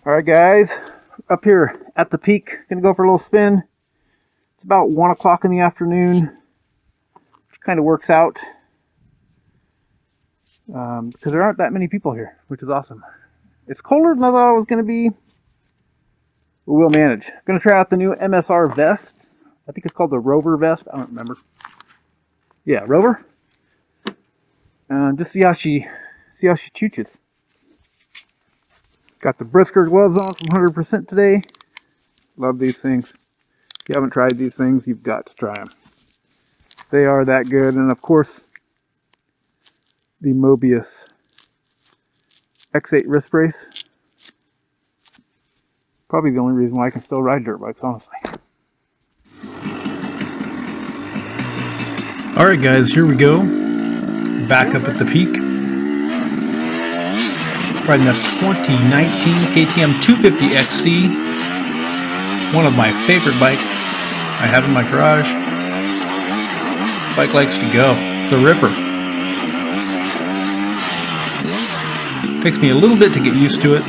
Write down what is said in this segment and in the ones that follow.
Alright guys, up here at the peak, gonna go for a little spin. It's about 1 o'clock in the afternoon, which kind of works out because there aren't that many people here, which is awesome. It's colder than I thought it was going to be, but we'll manage. I'm going to try out the new MSR vest. I think it's called the Rover vest. I don't remember. Yeah, Rover. Just see how she chooches. Got the Brisker gloves on from 100% today. Love these things. If you haven't tried these things, you've got to try them. They are that good. And of course, the Mobius X8 wrist brace. Probably the only reason why I can still ride dirt bikes, honestly. Alright guys, here we go. Back up at the peak. Riding the 2019 KTM 250XC. One of my favorite bikes I have in my garage. This bike likes to go. It's a ripper. Takes me a little bit to get used to it.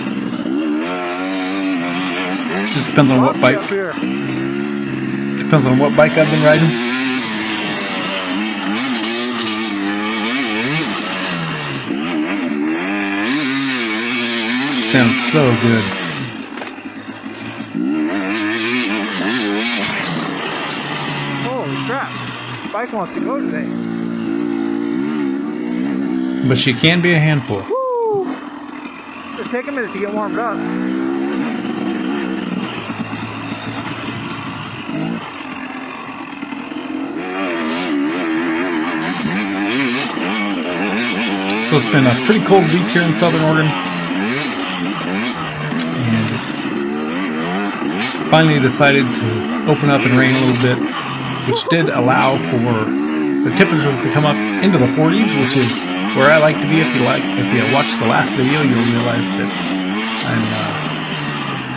Just depends on what bike. Depends on what bike I've been riding. Sounds so good. Holy crap! This bike wants to go today. But she can be a handful. Woo! It'll take a minute to get warmed up. So it's been a pretty cold week here in Southern Oregon. And finally decided to open up and rain a little bit, which did allow for the temperatures to come up into the 40s, which is where I like to be. If you watched the last video, you'll realize that I'm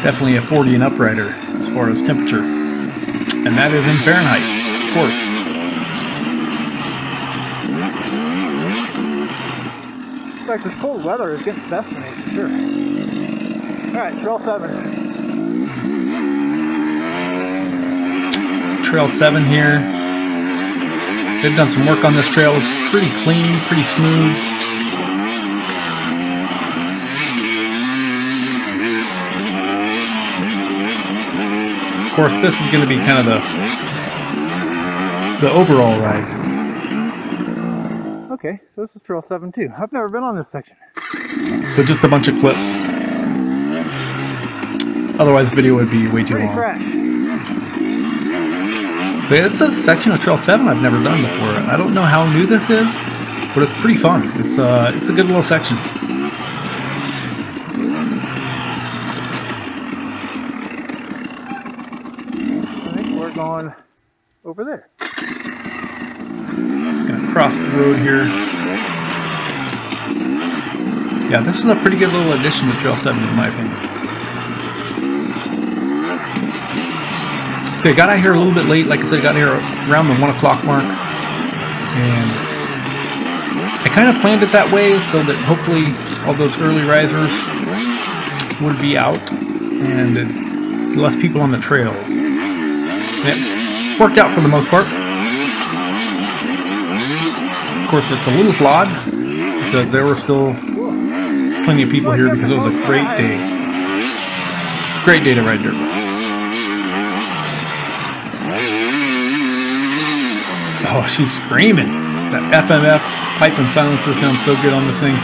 definitely a 40 and up rider as far as temperature. And that is in Fahrenheit, of course. Looks like this cold weather is getting the best of me, for sure. Alright, Trail 7. Trail 7 here. They've done some work on this trail. It's pretty clean, pretty smooth. Of course, this is going to be kind of the overall ride. Okay, so this is Trail 7 too. I've never been on this section. So just a bunch of clips. Otherwise the video would be way too long. Fresh. But it's a section of Trail 7 I've never done before. I don't know how new this is, but it's pretty fun. It's a good little section. I think we're going over there. Gonna cross the road here. Yeah, this is a pretty good little addition to Trail 7 in my opinion. Okay, got out here a little bit late. Like I said, got here around the 1 o'clock mark. And I kind of planned it that way so that hopefully all those early risers would be out and less people on the trails. And it worked out for the most part. Of course, it's a little flawed because there were still plenty of people here because it was a great day. Great day to ride dirt bike. Oh, she's screaming. That FMF pipe and silencer sounds so good on this thing.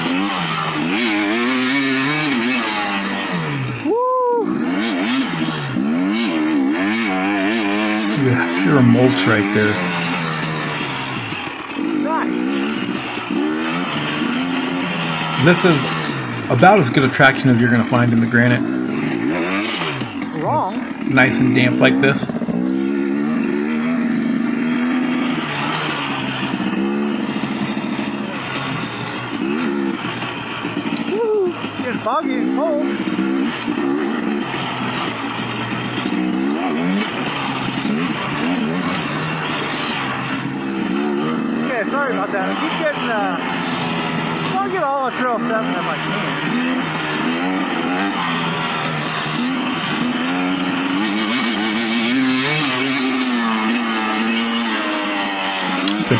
Woo! Yeah, pure mulch right there. This is about as good a traction as you're going to find in the granite. Wrong. It's nice and damp like this. Woo! Getting foggy and cold. Okay, sorry about that. I keep getting I'll get all of Trail 7 if I can.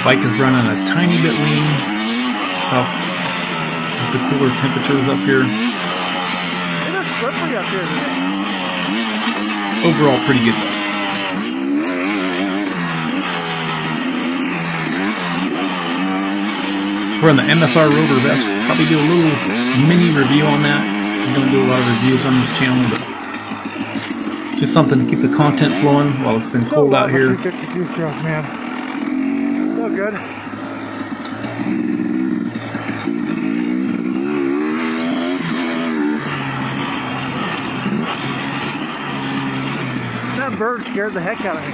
bike is running a tiny bit lean with the cooler temperatures up here. It is slippery up here today. Overall, pretty good though. We're on the MSR Rover Vest. Probably do a little mini review on that. I'm going to do a lot of reviews on this channel, but just something to keep the content flowing while it's been cold out here. 252 stroke, man. So good. That bird scared the heck out of me.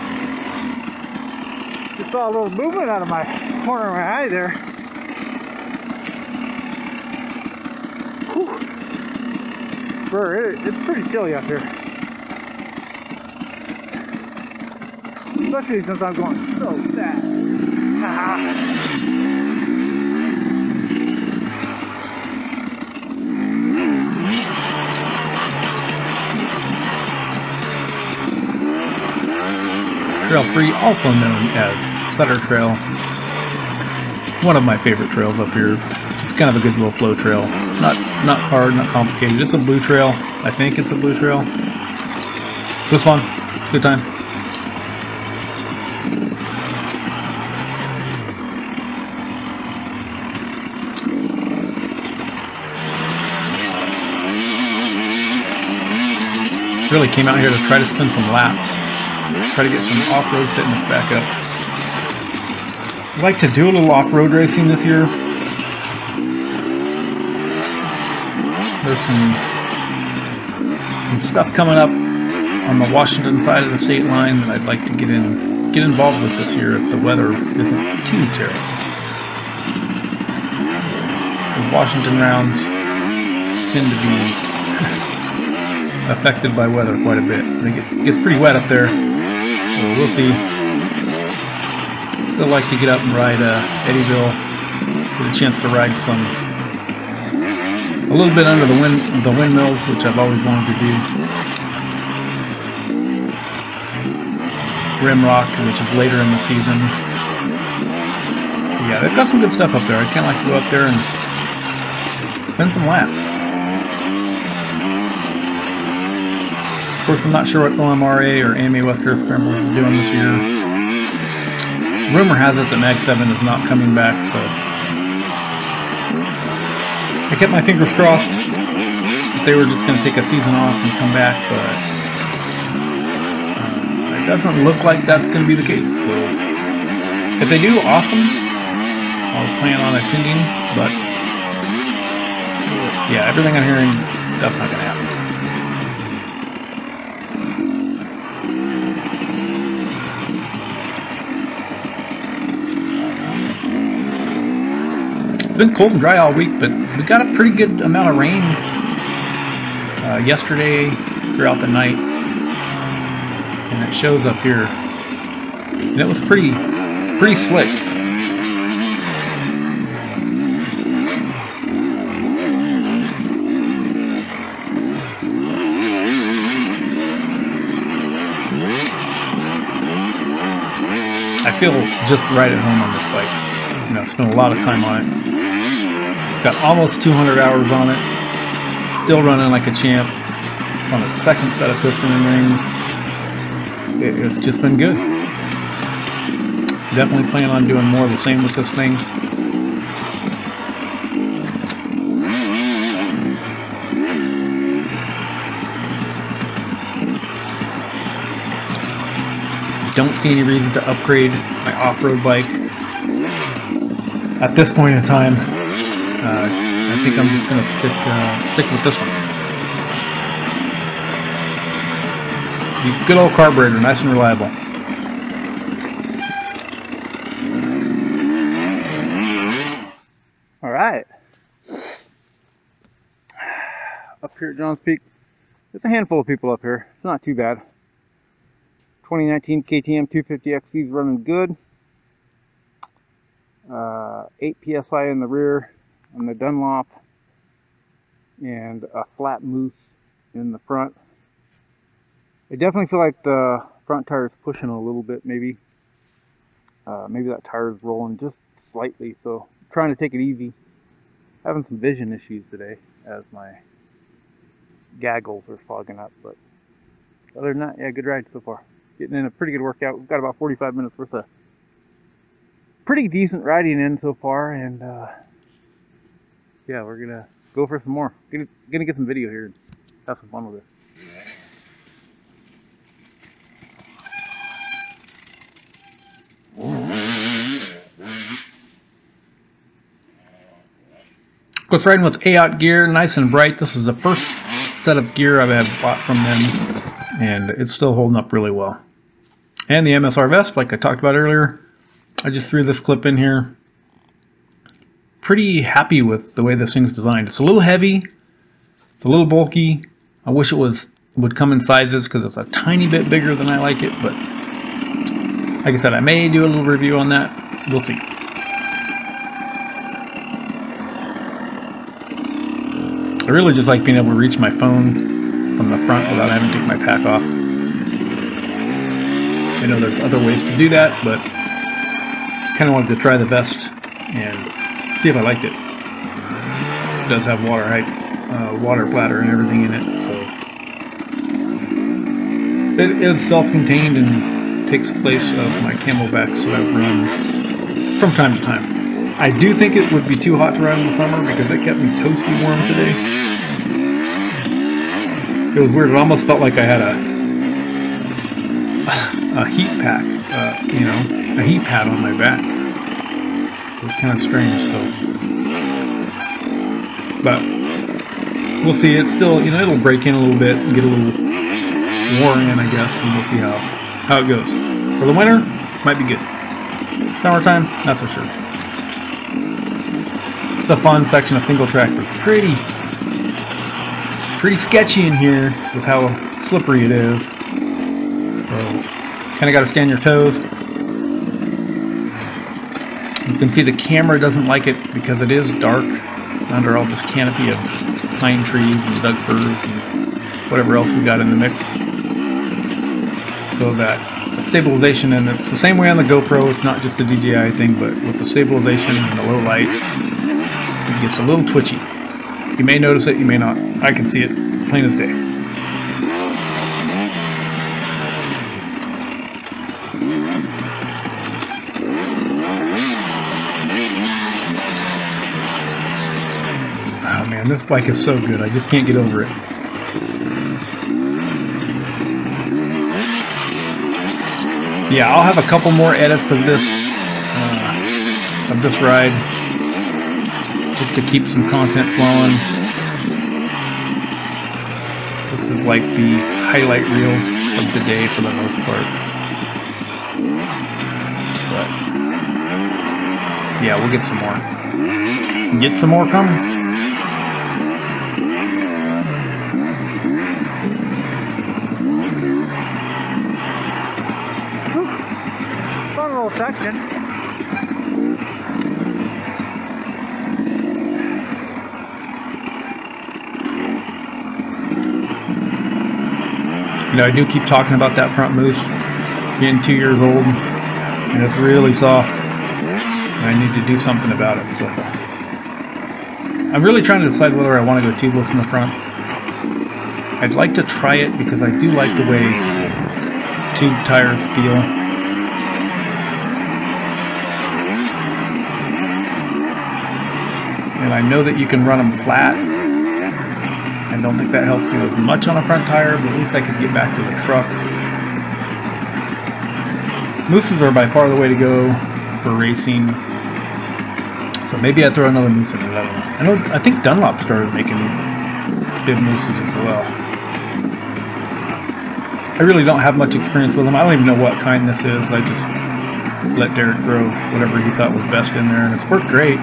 Just saw a little movement out of my corner of my eye there. Whew. Bird, it's pretty chilly out here. Especially since I'm going so fast. Trail 3, also known as Sutter Trail. One of my favorite trails up here. It's kind of a good little flow trail. Not hard, not complicated. It's a blue trail. I think it's a blue trail. It was fun. Good time. Really came out here to try to spin some laps. Try to get some off-road fitness back up. I'd like to do a little off-road racing this year. There's some stuff coming up on the Washington side of the state line that I'd like to get involved with this year if the weather isn't too terrible. The Washington rounds tend to be affected by weather quite a bit. I think it gets pretty wet up there. So we'll see. Still like to get up and ride Eddyville. Get a chance to ride a little bit under the windmills, which I've always wanted to do. Rimrock, which is later in the season. But yeah, they've got some good stuff up there. I can't like to go up there and spin some laps. Of course, I'm not sure what OMRA or AMA West Coast Scrambles is doing this year. Rumor has it that Mag 7 is not coming back, so I kept my fingers crossed that they were just going to take a season off and come back, but it doesn't look like that's going to be the case. So if they do, awesome. I'll plan on attending, but yeah, everything I'm hearing, that's not going to happen. It's been cold and dry all week, but we got a pretty good amount of rain yesterday throughout the night, and it shows up here. And it was pretty slick. I feel just right at home on this bike. You know, I spent a lot of time on it. Got almost 200 hours on it. Still running like a champ. On its second set of piston and rings. It's just been good. Definitely plan on doing more of the same with this thing. Don't see any reason to upgrade my off-road bike at this point in time. I think I'm just going to stick with this one. Good old carburetor, nice and reliable. All right. Up here at Johns Peak, there's a handful of people up here. It's not too bad. 2019 KTM 250XC is running good. 8 PSI in the rear on the Dunlop, and a flat moose in the front. I definitely feel like the front tire is pushing a little bit, maybe. Maybe that tire is rolling just slightly, so I'm trying to take it easy. Having some vision issues today as my goggles are fogging up, but other than that, yeah, good ride so far. Getting in a pretty good workout. We've got about 45 minutes worth of pretty decent riding in so far, and yeah, we're gonna go for some more. Gonna get some video here and have some fun with it. Goes riding with AOT gear, nice and bright. This is the first set of gear I've had bought from them, and it's still holding up really well. And the MSR vest, like I talked about earlier, I just threw this clip in here. Pretty happy with the way this thing's designed. It's a little heavy, it's a little bulky. I wish it would come in sizes because it's a tiny bit bigger than I like it, but like I said, I may do a little review on that. We'll see. I really just like being able to reach my phone from the front without having to take my pack off. I know there's other ways to do that, but kind of wanted to try the vest and see if I liked it. It does have water bladder and everything in it, so it is self-contained and takes place of my camelbacks that I've run from time to time. I do think it would be too hot to ride in the summer because it kept me toasty warm today. It was weird. It almost felt like I had a heat pack, you know, a heat pad on my back. It was kind of strange, so. But we'll see. It's still, you know, it'll break in a little bit and get a little worn in, I guess, and we'll see how it goes. For the winter, might be good. Summertime, not so sure. It's a fun section of single track, but it's pretty sketchy in here with how slippery it is. So, kind of got to stay on your toes. You can see the camera doesn't like it because it is dark under all this canopy of pine trees and Doug firs and whatever else we got in the mix. So that stabilization, and it's the same way on the GoPro. It's not just the DJI thing, but with the stabilization and the low light, it gets a little twitchy. You may notice it, you may not. I can see it plain as day. Oh man, this bike is so good. I just can't get over it. Yeah, I'll have a couple more edits of this ride, just to keep some content flowing. This is like the highlight reel of the day for the most part. But yeah, we'll get some more. Get some more coming. Fun little section. You know, I do keep talking about that front moose being 2 years old, and it's really soft, and I need to do something about it. So I'm really trying to decide whether I want to go tubeless in the front. I'd like to try it because I do like the way tube tires feel. And I know that you can run them flat. I don't think that helps you as much on a front tire, but at least I could get back to the truck. Mooses are by far the way to go for racing. So maybe I throw another moose in it. I don't know. I think Dunlop started making bib mooses as well. I really don't have much experience with them. I don't even know what kind this is. I just let Derek throw whatever he thought was best in there, and it's worked great.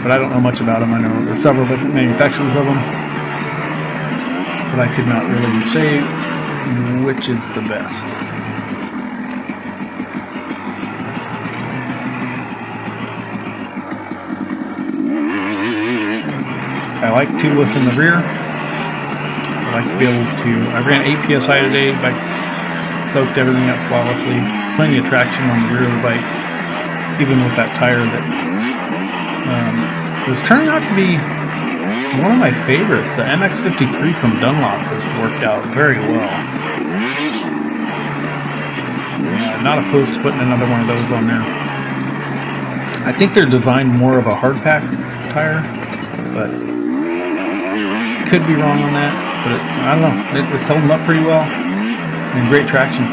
But I don't know much about them. I know there's several different manufacturers of them, but I could not really say which is the best. I like tubeless in the rear. I like to be able to, I ran 8 PSI today, but soaked everything up flawlessly. Plenty of traction on the rear of the bike. even with that tire that was turning out to be one of my favorites. The MX-53 from Dunlop has worked out very well. Not opposed to putting another one of those on there. I think they're designed more of a hard pack tire, but could be wrong on that. But I don't know. It's holding up pretty well and great traction.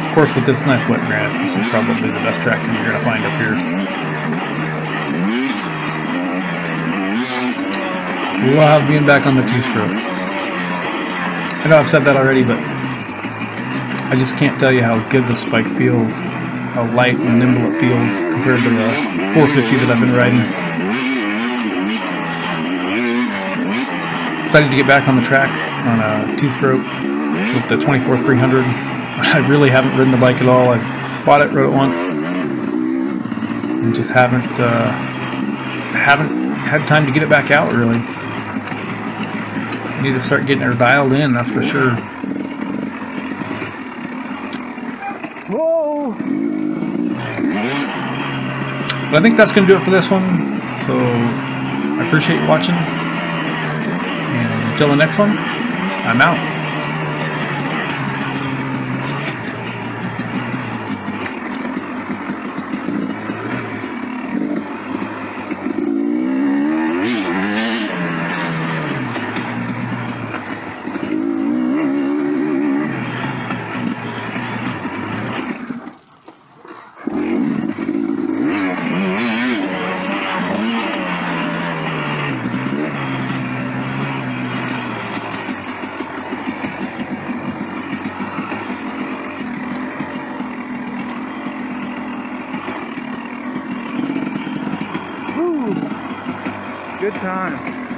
Of course, with this nice wet granite, this is probably the best traction you're going to find up here. Love being back on the two-stroke. I know I've said that already, but I just can't tell you how good the Spike feels, how light and nimble it feels compared to the 450 that I've been riding. Excited to get back on the track on a two-stroke with the 24-300. I really haven't ridden the bike at all. I bought it, rode it once, and just haven't had time to get it back out, really. I need to start getting her dialed in, that's for sure. Whoa! But I think that's going to do it for this one. So I appreciate you watching. And until the next one, I'm out. Good time.